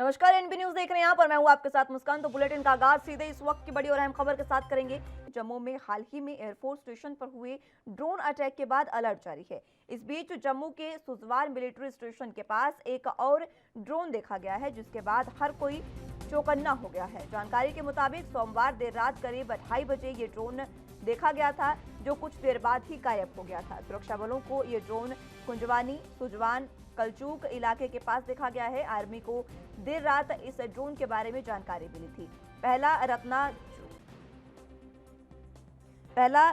नमस्कार, NB news देख रहे हैं आप और मैं हूं आपके साथ मुस्कान। तो बुलेटिन का आगाज सीधे इस वक्त की बड़ी और अहम खबर के साथ करेंगे। जम्मू में हाल ही में एयरफोर्स स्टेशन पर हुए ड्रोन अटैक के बाद अलर्ट जारी है। इस बीच जम्मू के सुजवार मिलिट्री स्टेशन के पास एक और ड्रोन देखा गया है, जिसके बाद हर कोई चौकन्ना हो गया है। जानकारी के मुताबिक सोमवार देर रात करीब 2:30 बजे ये ड्रोन देखा गया था, जो कुछ देर बाद ही गायब हो गया था। सुरक्षा बलों को ये ड्रोन कुंजवानी सुजवान कलचूक इलाके के पास देखा गया है। आर्मी को देर रात इस ड्रोन के बारे में जानकारी मिली थी। पहला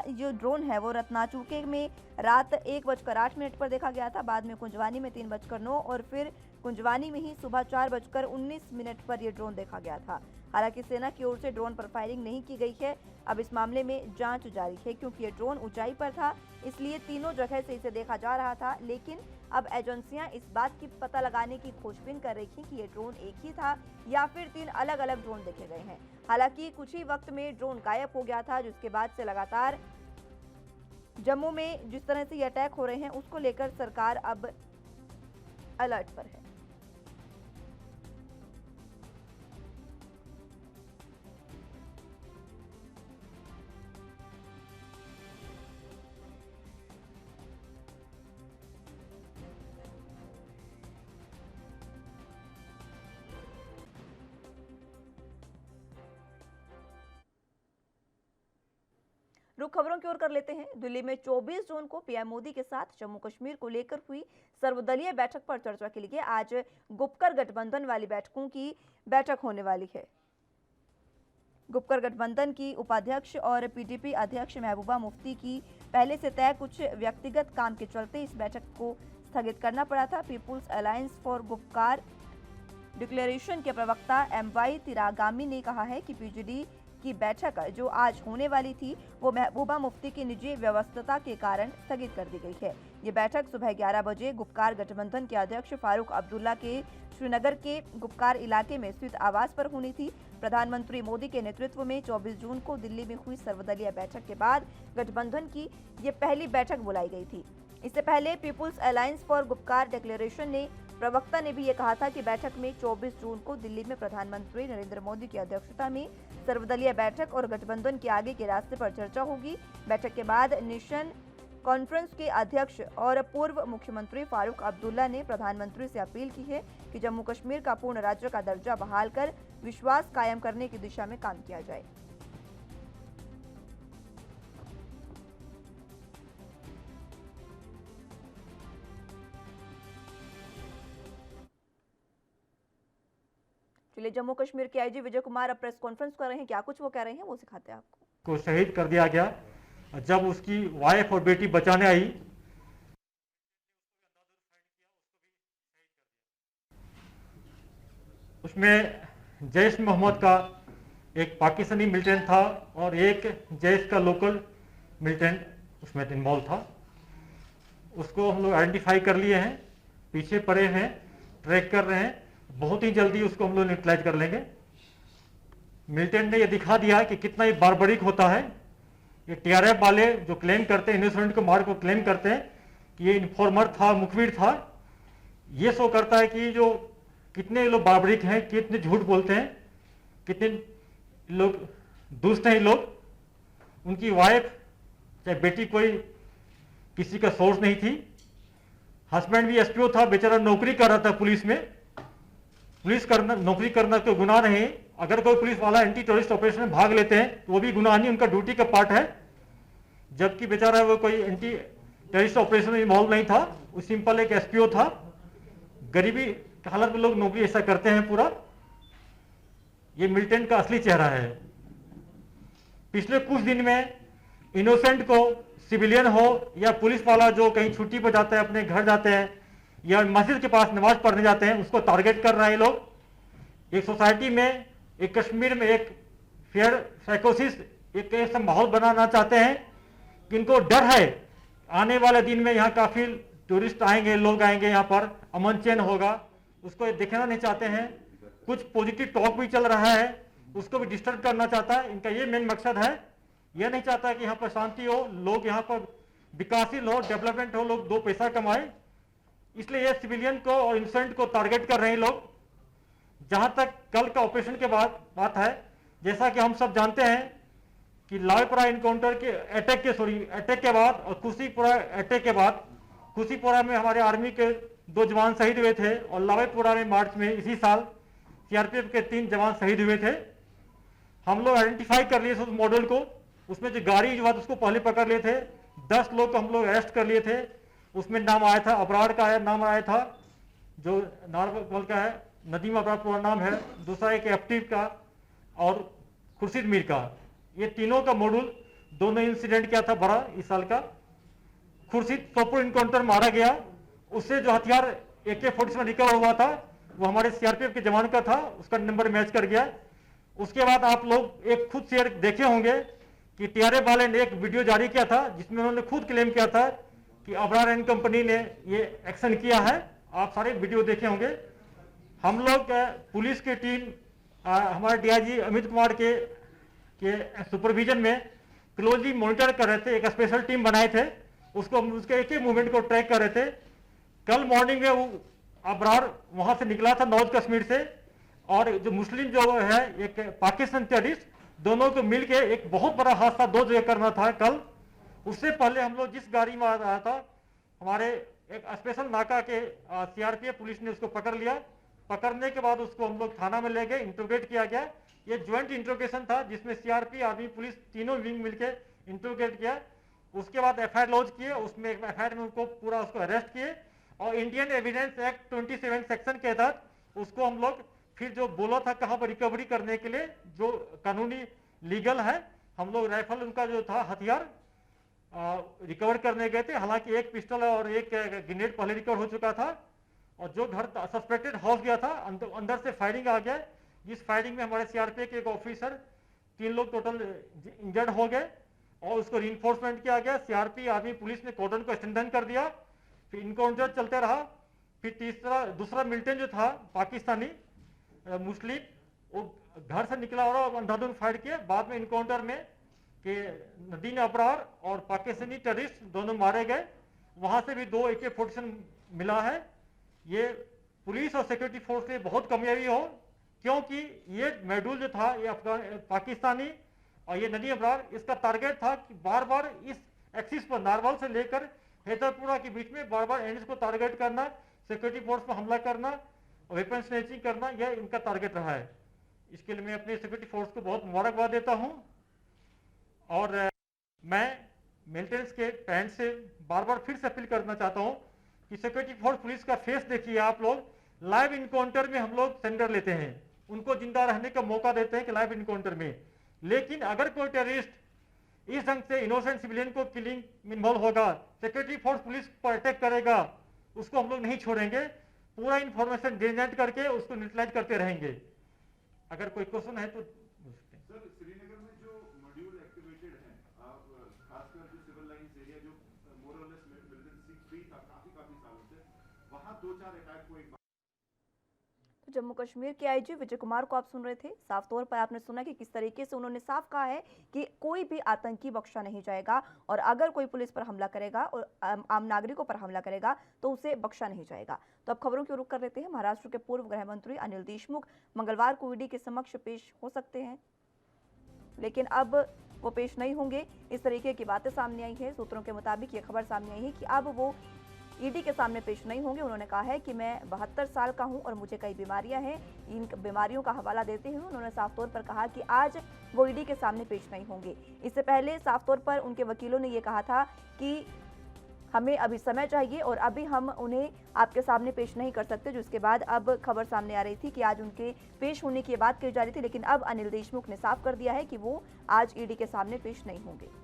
जो ड्रोन है वो रत्नाचूके में रात 1:08 पर देखा गया था। बाद में कुंजवानी में 3:09 और फिर कुंजवानी में ही सुबह 4:19 पर यह ड्रोन देखा गया था। हालांकि सेना की ओर से ड्रोन पर फायरिंग नहीं की गई है। अब इस मामले में जांच जारी है, क्योंकि ये ड्रोन ऊंचाई पर था, इसलिए तीनों जगह से इसे देखा जा रहा था। लेकिन अब एजेंसियां इस बात की पता लगाने की खोजबीन कर रही थी कि ये ड्रोन एक ही था या फिर 3 अलग अलग ड्रोन देखे गए हैं। हालांकि कुछ ही वक्त में ड्रोन गायब हो गया था, जिसके बाद से लगातार जम्मू में जिस तरह से ये अटैक हो रहे हैं उसको लेकर सरकार अब अलर्ट पर है। रुख खबरों की ओर कर लेते हैं। दिल्ली में 24 जून को पीएम मोदी के साथ जम्मू कश्मीर को लेकर हुई सर्वदलीय बैठक पर चर्चा के लिए आज गुपकर गठबंधन वाली बैठकों की बैठक होने वाली है। गुपकर गठबंधन की उपाध्यक्ष और पीडीपी अध्यक्ष महबूबा मुफ्ती की पहले से तय कुछ व्यक्तिगत काम के चलते इस बैठक को स्थगित करना पड़ा था। People's alliance for Gupkar declaration के प्रवक्ता एमवाई तिरागामी ने कहा है कि पीजीडी की बैठक जो आज होने वाली थी वो महबूबा मुफ्ती की निजी व्यस्तता के कारण स्थगित कर दी गई है। ये बैठक सुबह 11 बजे गुपकार गठबंधन के अध्यक्ष फारूक अब्दुल्ला के श्रीनगर के गुपकार इलाके में स्थित आवास पर होनी थी। प्रधानमंत्री मोदी के नेतृत्व में 24 जून को दिल्ली में हुई सर्वदलीय बैठक के बाद गठबंधन की ये पहली बैठक बुलाई गई थी। इससे पहले people's alliance for Gupkar declaration ने प्रवक्ता ने भी ये कहा था कि बैठक में 24 जून को दिल्ली में प्रधानमंत्री नरेंद्र मोदी की अध्यक्षता में सर्वदलीय बैठक और गठबंधन के आगे के रास्ते पर चर्चा होगी। बैठक के बाद नेशन कॉन्फ्रेंस के अध्यक्ष और पूर्व मुख्यमंत्री फारूक अब्दुल्ला ने प्रधानमंत्री से अपील की है कि जम्मू कश्मीर का पूर्ण राज्य का दर्जा बहाल कर विश्वास कायम करने की दिशा में काम किया जाए। चलिए, जम्मू कश्मीर के आईजी विजय कुमार अब प्रेस कॉन्फ्रेंस कर रहे हैं। क्या कुछ वो कह रहे हैं वो सिखाते हैं आपको। को शहीद कर दिया गया। जब उसकी वाइफ और बेटी बचाने आई, उसमें जैश मोहम्मद का एक पाकिस्तानी मिलिटेंट था और एक जैश का लोकल मिलिटेंट उसमें इन्वॉल्व था। उसको हम लोग आइडेंटिफाई कर लिए हैं, पीछे पड़े हैं, ट्रैक कर रहे हैं। बहुत ही जल्दी उसको हम लोग न्यूट्रलाइज कर लेंगे। मिलिटेंट ने यह दिखा दिया कि कितना ही बारबरिक होता है। ये टीआरएफ वाले जो क्लेम करते हैं, इनोसेंट को मार को क्लेम करते हैं कि ये इन्फॉर्मर था, मुखबिर था, ये शो करता है कि जो कितने लोग बारबरिक हैं, कितने झूठ बोलते हैं, कितने लोग दुष्ट हैं। लोग उनकी वाइफ चाहे बेटी कोई किसी का सोर्स नहीं थी। हस्बैंड भी एसपीओ था, बेचारा नौकरी कर रहा था पुलिस में। पुलिस करना, नौकरी करना तो गुनाह नहीं। अगर कोई पुलिस वाला एंटी टेररिस्ट ऑपरेशन में भाग लेते हैं तो वो भी गुनाह नहीं, उनका ड्यूटी का पार्ट है। जबकि बेचारा वो कोई एंटी टेररिस्ट ऑपरेशन में इन्वॉल्व नहीं था, वो सिंपल एक एसपीओ था। गरीबी की हालत में लोग नौकरी ऐसा करते हैं पूरा। ये मिलिटेंट का असली चेहरा है। पिछले कुछ दिन में इनोसेंट को, सिविलियन हो या पुलिस वाला जो कहीं छुट्टी पर जाते हैं, अपने घर जाते हैं या मस्जिद के पास नमाज पढ़ने जाते हैं, उसको टारगेट कर रहे हैं लोग। एक सोसाइटी में, एक कश्मीर में एक फेयर साइकोसिस, एक ऐसा माहौल बनाना चाहते हैं कि इनको डर है आने वाले दिन में यहाँ काफी टूरिस्ट आएंगे, लोग आएंगे, यहाँ पर अमन चैन होगा, उसको देखना नहीं चाहते हैं। कुछ पॉजिटिव टॉक भी चल रहा है, उसको भी डिस्टर्ब करना चाहता है। इनका ये मेन मकसद है। यह नहीं चाहता कि यहाँ पर शांति हो, लोग यहाँ पर विकासशील हो, डेवलपमेंट हो, लोग 2 पैसा कमाए। इसलिए ये सिविलियन को और इनोसेंट को टारगेट कर रहे हैं लोग। जहां तक कल का ऑपरेशन के बाद बात है, जैसा कि हम सब जानते हैं कि लावेपुरा इनकाउंटर के अटैक के बाद और खुशीपुरा अटैक के बाद, खुशीपुरा में हमारे आर्मी के 2 जवान शहीद हुए थे और लावेपुरा में मार्च में इसी साल सीआरपीएफ के 3 जवान शहीद हुए थे। हम लोग आइडेंटिफाई कर लिए उस मॉडल को, उसमें जो गाड़ी जो बात उसको पहले पकड़ लिए थे। 10 लोग को हम लोग अरेस्ट कर लिए थे। उसमें नाम आया था, अबरार का नाम आया था, जो नारवल का है, नदीम अबरार पूरा नाम है, दूसरा एक एफटीव का और खुर्शीद मीर का। ये तीनों का मॉड्यूल, दोनों इंसिडेंट क्या था बड़ा इस साल का। खुर्शीद सोपुर इनकाउंटर मारा गया, उससे जो हथियार AK-47 रिकवर हुआ था वो हमारे सीआरपीएफ के जवान का था, उसका नंबर मैच कर गया। उसके बाद आप लोग एक खुद शेयर देखे होंगे कि TRF वाले ने एक वीडियो जारी किया था जिसमें उन्होंने खुद क्लेम किया था कि अबरार एंड कंपनी ने ये एक्शन किया है। आप सारे वीडियो देखे होंगे। हम लोग पुलिस की टीम हमारे DIG अमित कुमार के सुपरविजन में क्लोजली मॉनिटर कर रहे थे। एक स्पेशल टीम बनाए थे, उसको उसके एक एक मूवमेंट को ट्रैक कर रहे थे। कल मॉर्निंग में वो अबरार वहां से निकला था नॉर्थ कश्मीर से, और जो मुस्लिम जो है एक पाकिस्तान टेररिस्ट, दोनों को मिलके एक बहुत बड़ा हादसा 2 जगह करना था कल। उससे पहले हम लोग जिस गाड़ी में आया था, हमारे एक स्पेशल नाका के सीआरपीएफ पुलिस ने उसको पकड़ लिया। पकड़ने के बाद उसको हम लोग थाना में ले गए, इंट्रोगेट किया गया। ये ज्वाइंट इंट्रोगेशन था जिसमें सीआरपी, आर्मी, पुलिस तीनों विंग मिलके इंट्रोगेट किया। उसके बाद FIR लॉन्च किए, उसमें FIR में उनको पूरा उसको अरेस्ट किए और इंडियन एविडेंस एक्ट 27 सेक्शन के तहत उसको हम लोग फिर जो बोला था कहाँ पर रिकवरी करने के लिए जो कानूनी लीगल है, हम लोग राइफल उनका जो था हथियार रिकवर करने गए थे। हालांकि एक पिस्टल और एक ग्रेनेड पहले रिकवर हो चुका था और जो घर सस्पेक्टेड हाउस गया था अंदर से फायरिंग आ गया, जिस फायरिंग में हमारे सीआरपीएफ के एक ऑफिसर 3 लोग टोटल इंजर्ड हो गए और उसको रीइंफोर्समेंट किया गया। सीआरपी, आर्मी, पुलिस ने कॉर्डन को स्ट्रेंथन कर दिया। फिर इनकाउंटर चलते रहा। फिर दूसरा मिलिटेंट जो था पाकिस्तानी मुस्लिम, वो घर से निकला और अंधाधुंध फायर किए। बाद में इनकाउंटर में कि नदीम अबरार और पाकिस्तानी टेररिस्ट दोनों मारे गए। वहां से भी 2 AK-47 मिला है। ये पुलिस और सिक्योरिटी फोर्स से बहुत कामयाबी हो, क्योंकि ये मॉड्यूल जो था ये पाकिस्तानी और ये नदीम अबरार, इसका टारगेट था कि बार बार इस एक्सिस पर नारवल से लेकर हैदरपुरा के बीच में बार बार एनिस को टारगेट करना, सिक्योरिटी फोर्स पर हमला करना, वेपन स्नैचिंग करना, यह इनका टारगेट रहा है। इसके लिए मैं अपने सिक्योरिटी फोर्स को बहुत मुबारकबाद देता हूं और मैं मिलिटेंट्स के पैरेंट्स से बार बार फिर से अपील करना चाहता हूं कि सिक्योरिटी फोर्स, पुलिस का फेस देखिए आप लोग। लाइव इनकाउंटर में हम लोग सेंडर लेते हैं, उनको जिंदा रहने का मौका देते हैं कि लाइव इनकाउंटर में, लेकिन अगर कोई टेररिस्ट इस ढंग से इनोसेंट सिविलियन को किलिंग में इन्वॉल्व होगा, सिक्योरिटी फोर्स पुलिस पर अटैक करेगा, उसको हम लोग नहीं छोड़ेंगे। पूरा इंफॉर्मेशन जनरेट करके उसको न्यूट्रलाइज करते रहेंगे। अगर कोई क्वेश्चन है तो सर, श्रीनगर में जो मॉड्यूल एक्टिवेटेड है, आप खासकर जो सिविल लाइंस एरिया जो मोर और लेस मिलिटेंसी फ्री था काफी सालों से, वहां 2-4 अटैक हुए। तो जम्मू कश्मीर के IG विजय कुमार को आप सुन रहे थे। साफ तौर पर आपने सुना कि किस तरीके से उन्होंने साफ कहा है कि कोई भी आतंकी बख्शा नहीं जाएगा और अगर कोई पुलिस पर हमला करेगा और आम नागरिकों पर हमला करेगा तो उसे बख्शा नहीं जाएगा। तो अब खबरों की रुख कर लेते हैं। महाराष्ट्र के पूर्व गृह मंत्री अनिल देशमुख मंगलवार को ED के समक्ष पेश हो सकते हैं, लेकिन अब वो पेश नहीं होंगे, इस तरीके की बातें सामने आई है। सूत्रों के मुताबिक ये खबर सामने आई है कि अब वो ED के सामने पेश नहीं होंगे। उन्होंने कहा है कि मैं 72 साल का हूं और मुझे कई बीमारियां हैं। इन बीमारियों का हवाला देते हुए उन्होंने साफ तौर पर कहा कि आज वो ED के सामने पेश नहीं होंगे। इससे पहले साफ तौर पर उनके वकीलों ने ये कहा था कि हमें अभी समय चाहिए और अभी हम उन्हें आपके सामने पेश नहीं कर सकते, जिसके बाद अब खबर सामने आ रही थी कि आज उनके पेश होने की बात कही जा रही थी, लेकिन अब अनिल देशमुख ने साफ कर दिया है कि वो आज ED के सामने पेश नहीं होंगे।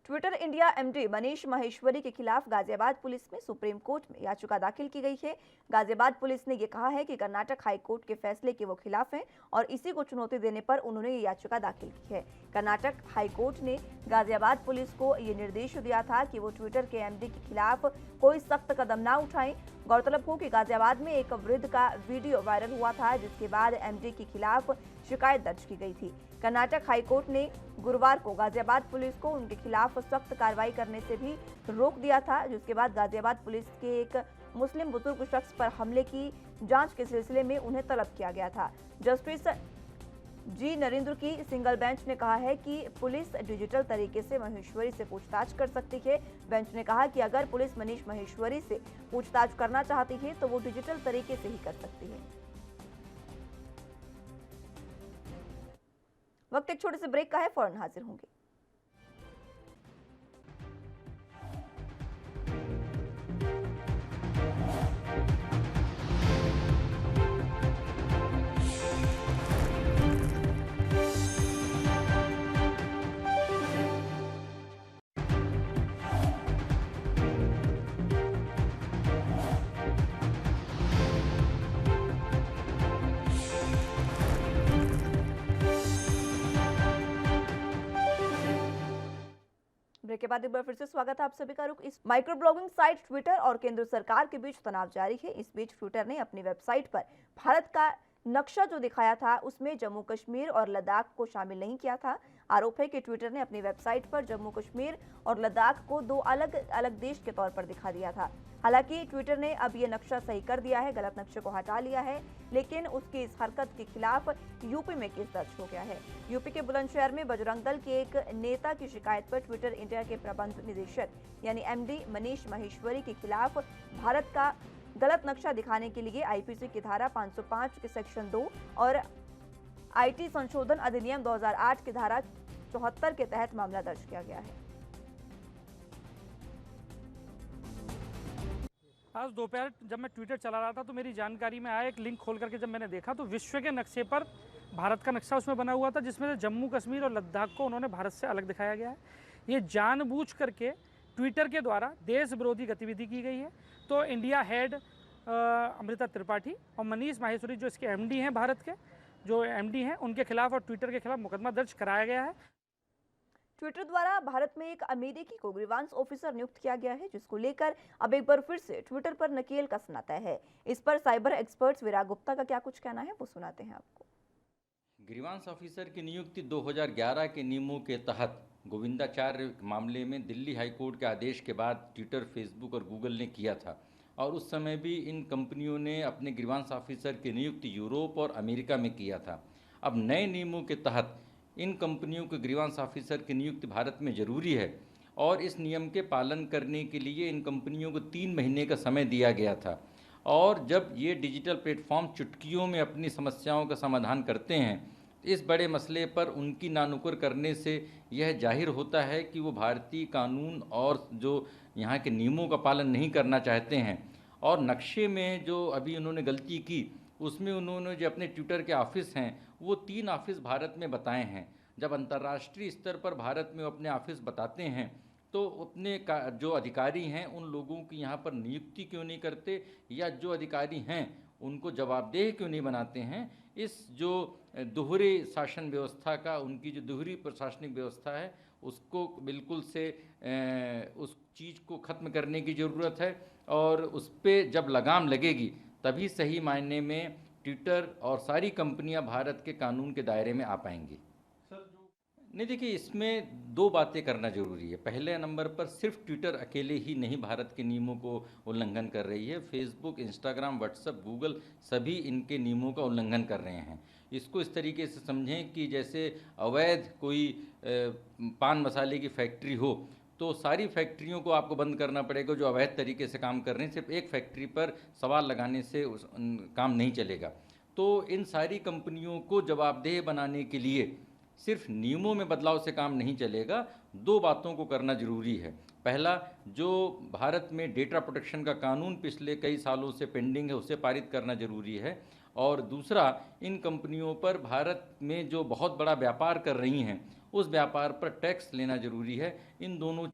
Twitter India MD Manish Maheshwari के खिलाफ गाजियाबाद पुलिस में सुप्रीम कोर्ट में याचिका दाखिल की गई है। गाजियाबाद पुलिस ने यह कहा है कि कर्नाटक हाई कोर्ट के फैसले के वो खिलाफ हैं और इसी को चुनौती देने पर उन्होंने ये याचिका दाखिल की है। कर्नाटक हाई कोर्ट ने गाजियाबाद पुलिस को ये निर्देश दिया था कि वो ट्विटर के MD के खिलाफ कोई सख्त कदम ना उठाएं। गौरतलब हो कि गाजियाबाद में एक वृद्ध का वीडियो वायरल हुआ था, जिसके बाद एमडी के खिलाफ शिकायत दर्ज की गई थी। कर्नाटक हाईकोर्ट ने गुरुवार को गाजियाबाद पुलिस को उनके खिलाफ सख्त कार्रवाई करने से भी रोक दिया था, जिसके बाद गाजियाबाद पुलिस के एक मुस्लिम बुजुर्ग शख्स पर हमले की जांच के सिलसिले में उन्हें तलब किया गया था। जस्टिस जी नरेंद्र की सिंगल बेंच ने कहा है कि पुलिस डिजिटल तरीके से महेश्वरी से पूछताछ कर सकती है। बेंच ने कहा कि अगर पुलिस मनीष महेश्वरी से पूछताछ करना चाहती है तो वो डिजिटल तरीके से ही कर सकती है। वक्त एक छोटे से ब्रेक का है, फौरन हाजिर होंगे। ब्रेक के बाद एक बार फिर से स्वागत है आप सभी का। रुख इस माइक्रो ब्लॉगिंग साइट ट्विटर और केंद्र सरकार के बीच तनाव जारी है। इस बीच ट्विटर ने अपनी वेबसाइट पर भारत का नक्शा जो दिखाया था उसमें जम्मू कश्मीर और लद्दाख को शामिल नहीं किया था। आरोप है कि ट्विटर ने अपनी वेबसाइट पर जम्मू कश्मीर और लद्दाख को दो अलग अलग देश के तौर पर दिखा दिया था। हालांकि ट्विटर ने अब ये नक्शा सही कर दिया है, गलत नक्शे को हटा लिया है, लेकिन उसकी इस हरकत के खिलाफ यूपी में केस दर्ज हो गया है। यूपी के बुलंदशहर में बजरंग दल के एक नेता की शिकायत पर ट्विटर इंडिया के प्रबंध निदेशक यानी एमडी मनीष महेश्वरी के खिलाफ भारत का गलत नक्शा दिखाने के लिए आईपीसी की धारा 505 के सेक्शन 2 और आईटी संशोधन अधिनियम 2008 की धारा 74 के तहत मामला दर्ज किया गया है। आज दोपहर जब मैं ट्विटर चला रहा था तो मेरी जानकारी में आया, एक लिंक खोल करके जब मैंने देखा तो विश्व के नक्शे पर भारत का नक्शा उसमें बना हुआ था, जिसमें से जम्मू कश्मीर और लद्दाख को उन्होंने भारत से अलग दिखाया गया है। ये जानबूझ करके ट्विटर के द्वारा देश विरोधी गतिविधि की गई है। तो इंडिया हेड अमृता त्रिपाठी और मनीष माहेश्वरी जो इसके एमडी हैं, भारत के जो एमडी हैं, उनके खिलाफ और ट्विटर के खिलाफ मुकदमा दर्ज कराया गया है। ट्विटर द्वारा भारत में एक अमेरिकी को ग्रीवांस ऑफिसर नियुक्त किया गया है, जिसको लेकर अब एक बार फिर से ट्विटर पर नकेल कसना तय है। इस पर साइबर एक्सपर्ट्स विराग गुप्ता का क्या कुछ कहना है, वो सुनाते हैं आपको। ग्रीवांस ऑफिसर की नियुक्ति 2011 के नियमों के तहत गोविंदाचार्य मामले में दिल्ली हाईकोर्ट के आदेश के बाद ट्विटर, फेसबुक और गूगल ने किया था, और उस समय भी इन कंपनियों ने अपने ग्रीवांस ऑफिसर की नियुक्ति यूरोप और अमेरिका में किया था। अब नए नियमों के तहत इन कंपनियों के ग्रीवांस ऑफिसर की नियुक्ति भारत में ज़रूरी है, और इस नियम के पालन करने के लिए इन कंपनियों को 3 महीने का समय दिया गया था। और जब ये डिजिटल प्लेटफॉर्म चुटकियों में अपनी समस्याओं का समाधान करते हैं, इस बड़े मसले पर उनकी नानुकुर करने से यह जाहिर होता है कि वो भारतीय कानून और जो यहाँ के नियमों का पालन नहीं करना चाहते हैं। और नक्शे में जो अभी उन्होंने गलती की, उसमें उन्होंने जो अपने ट्विटर के ऑफिस हैं वो 3 ऑफिस भारत में बताए हैं। जब अंतर्राष्ट्रीय स्तर पर भारत में अपने ऑफिस बताते हैं तो अपने जो अधिकारी हैं उन लोगों की यहाँ पर नियुक्ति क्यों नहीं करते, या जो अधिकारी हैं उनको जवाबदेह क्यों नहीं बनाते हैं। इस जो दोहरे शासन व्यवस्था का, उनकी जो दोहरी प्रशासनिक व्यवस्था है, उसको बिल्कुल से उस चीज़ को ख़त्म करने की ज़रूरत है, और उस पर जब लगाम लगेगी तभी सही मायने में ट्विटर और सारी कंपनियां भारत के कानून के दायरे में आ पाएंगी। नहीं, देखिए, इसमें 2 बातें करना जरूरी है। पहले नंबर पर सिर्फ ट्विटर अकेले ही नहीं भारत के नियमों को उल्लंघन कर रही है। फेसबुक, इंस्टाग्राम, व्हाट्सएप, गूगल सभी इनके नियमों का उल्लंघन कर रहे हैं। इसको इस तरीके से समझें कि जैसे अवैध कोई पान मसाले की फैक्ट्री हो तो सारी फैक्ट्रियों को आपको बंद करना पड़ेगा जो अवैध तरीके से काम कर रहे हैं। सिर्फ एक फैक्ट्री पर सवाल लगाने से काम नहीं चलेगा। तो इन सारी कंपनियों को जवाबदेह बनाने के लिए सिर्फ नियमों में बदलाव से काम नहीं चलेगा। 2 बातों को करना जरूरी है। पहला, जो भारत में डेटा प्रोटेक्शन का कानून पिछले कई सालों से पेंडिंग है, उसे पारित करना जरूरी है। और दूसरा, इन कंपनियों पर भारत में जो बहुत बड़ा व्यापार कर रही हैं उस व्यापार पर टैक्स लेना जरूरी है। इन दोनों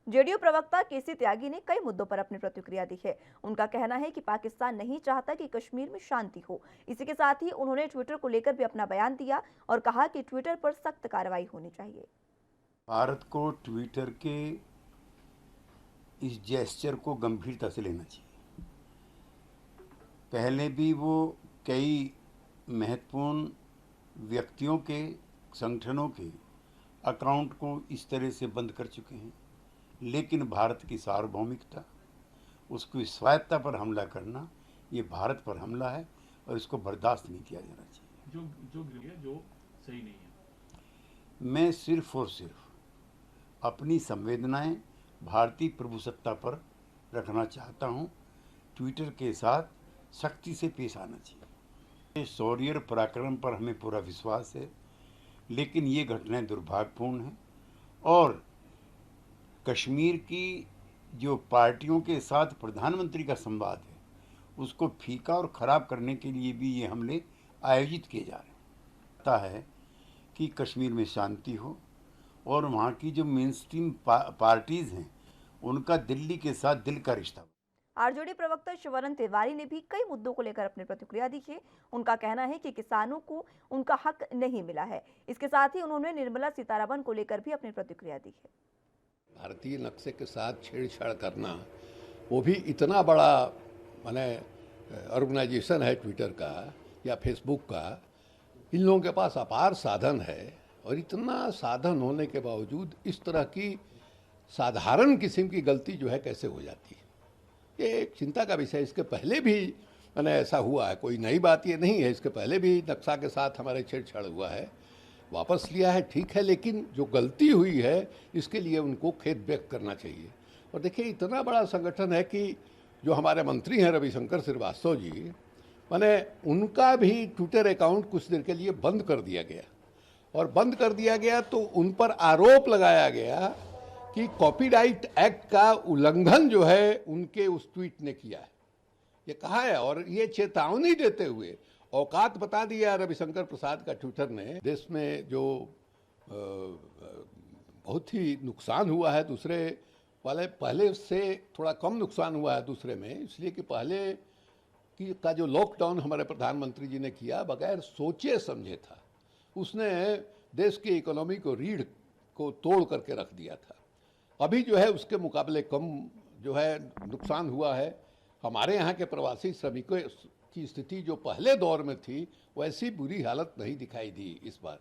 जेडीयू प्रवक्ता केसी त्यागी ने कई मुद्दों पर अपनी प्रतिक्रिया दी है। उनका कहना है कि पाकिस्तान नहीं चाहता कि कश्मीर में शांति हो। इसी के साथ ही उन्होंने ट्विटर को लेकर भी अपना बयान दिया और कहा कि ट्विटर पर सख्त कार्रवाई होनी चाहिए। भारत को ट्विटर के इस जेस्चर को गंभीरता से लेना चाहिए। पहले भी वो कई महत्वपूर्ण व्यक्तियों के, संगठनों के अकाउंट को इस तरह से बंद कर चुके हैं, लेकिन भारत की सार्वभौमिकता, उसकी स्वायत्ता पर हमला करना, ये भारत पर हमला है और इसको बर्दाश्त नहीं किया जाना चाहिए। जो सही नहीं है। मैं सिर्फ और सिर्फ अपनी संवेदनाएं भारतीय प्रभुसत्ता पर रखना चाहता हूं। ट्विटर के साथ सख्ती से पेश आना चाहिए। शौर्य और पराक्रम पर हमें पूरा विश्वास है, लेकिन ये घटनाएं दुर्भाग्यपूर्ण हैं और कश्मीर की जो पार्टियों के साथ प्रधानमंत्री का संवाद है, उसको फीका और ख़राब करने के लिए भी ये हमले आयोजित किए जा रहे हैं। पता है कि कश्मीर में शांति हो और वहाँ की जो मेनस्ट्रीम पार्टीज़ हैं, उनका दिल्ली के साथ दिल का रिश्ता हो। आरजेडी प्रवक्ता शिवरन तिवारी ने भी कई मुद्दों को लेकर अपनी प्रतिक्रिया दी है। उनका कहना है कि किसानों को उनका हक नहीं मिला है। इसके साथ ही उन्होंने निर्मला सीतारमण को लेकर भी अपनी प्रतिक्रिया दी है। भारतीय नक्शे के साथ छेड़छाड़ करना, वो भी इतना बड़ा माने ऑर्गेनाइजेशन है ट्विटर का या फेसबुक का, इन लोगों के पास अपार साधन है और इतना साधन होने के बावजूद इस तरह की साधारण किस्म की गलती जो है कैसे हो जाती है, ये एक चिंता का विषय। इसके पहले भी मैंने ऐसा हुआ है, कोई नई बात ये नहीं है। इसके पहले भी नक्शा के साथ हमारे छेड़छाड़ हुआ है, वापस लिया है, ठीक है, लेकिन जो गलती हुई है इसके लिए उनको खेद व्यक्त करना चाहिए। और देखिए, इतना बड़ा संगठन है कि जो हमारे मंत्री हैं रविशंकर श्रीवास्तव जी, माने उनका भी ट्विटर अकाउंट कुछ देर के लिए बंद कर दिया गया। और बंद कर दिया गया तो उन पर आरोप लगाया गया कि कॉपीराइट एक्ट का उल्लंघन जो है उनके उस ट्वीट ने किया है, ये कहा है। और ये चेतावनी देते हुए औकात बता दिया रविशंकर प्रसाद का ट्विटर ने। देश में जो बहुत ही नुकसान हुआ है, दूसरे वाले पहले से थोड़ा कम नुकसान हुआ है दूसरे में, इसलिए कि पहले की का जो लॉकडाउन हमारे प्रधानमंत्री जी ने किया बगैर सोचे समझे था, उसने देश की इकोनॉमी को रीढ़ को तोड़ करके रख दिया था। अभी जो है उसके मुकाबले कम जो है नुकसान हुआ है। हमारे यहाँ के प्रवासी श्रमिकों की स्थिति जो पहले दौर में थी, वैसी बुरी हालत नहीं दिखाई दी इस बार।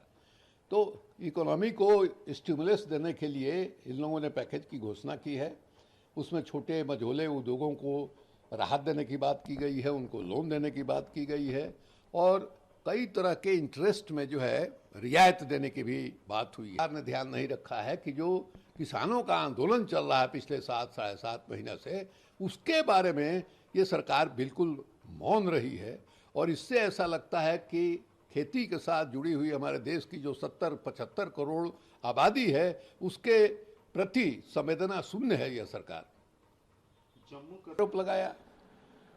तो इकोनॉमी को स्टिमुलस देने के लिए इन लोगों ने पैकेज की घोषणा की है। उसमें छोटे मझोले उद्योगों को राहत देने की बात की गई है, उनको लोन देने की बात की गई है और कई तरह के इंटरेस्ट में जो है रियायत देने की भी बात हुई है। सरकार ने ध्यान नहीं रखा है कि जो किसानों का आंदोलन चल रहा है पिछले 7-7.5 महीने से, उसके बारे में ये सरकार बिल्कुल मौन रही है। और इससे ऐसा लगता है कि खेती के साथ जुड़ी हुई हमारे देश की जो 70-75 करोड़ आबादी है, उसके प्रति संवेदना शून्य है यह सरकार। आरोप लगाया,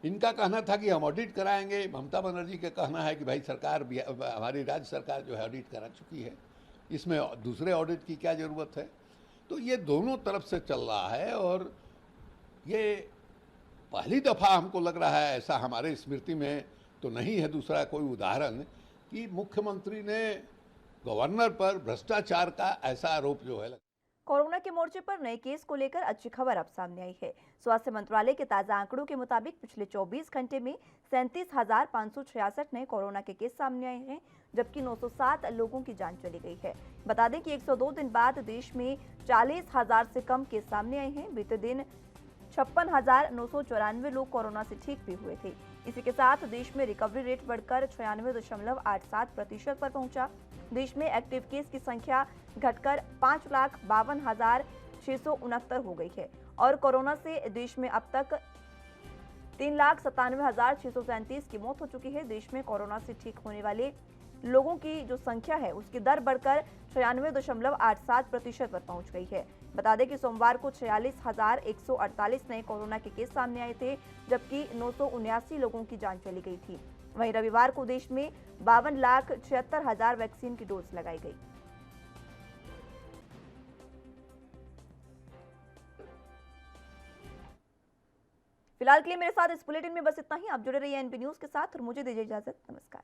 इनका कहना था कि हम ऑडिट कराएंगे। ममता बनर्जी का कहना है कि भाई सरकार, हमारी राज्य सरकार जो है ऑडिट करा चुकी है, इसमें दूसरे ऑडिट की क्या ज़रूरत है। तो ये दोनों तरफ से चल रहा है और ये पहली दफ़ा हमको लग रहा है, ऐसा हमारे स्मृति में तो नहीं है दूसरा कोई उदाहरण, कि मुख्यमंत्री ने गवर्नर पर भ्रष्टाचार का ऐसा आरोप जो है। कोरोना के मोर्चे पर नए केस को लेकर अच्छी खबर अब सामने आई है। स्वास्थ्य मंत्रालय के ताजा आंकड़ों के मुताबिक पिछले 24 घंटे में 37,566 नए कोरोना के केस सामने आए हैं, जबकि 907 लोगों की जान चली गई है। बता दें कि 102 दिन बाद देश में 40,000 से कम केस सामने आए हैं। बीते दिन 56,994 लोग कोरोना से ठीक भी हुए थे। इसी के साथ देश में रिकवरी रेट बढ़कर 96.87% पर पहुंचा। देश में एक्टिव केस की संख्या घटकर 5,52,669 हो गई है और कोरोना से देश में अब तक 3,97,637 की मौत हो चुकी है। देश में कोरोना से ठीक होने वाले लोगों की जो संख्या है उसकी दर बढ़कर 96.87% पर पहुंच गई है। बता दें कि सोमवार को 46,148 नए कोरोना के केस सामने आए थे, जबकि 979 लोगों की जान चली गई थी। वहीं रविवार को देश में 52,76,000 वैक्सीन की डोज लगाई गई। फिलहाल के लिए मेरे साथ इस बुलेटिन में बस इतना ही। आप जुड़े रहिए एनबी न्यूज के साथ और मुझे दीजिए इजाजत। नमस्कार।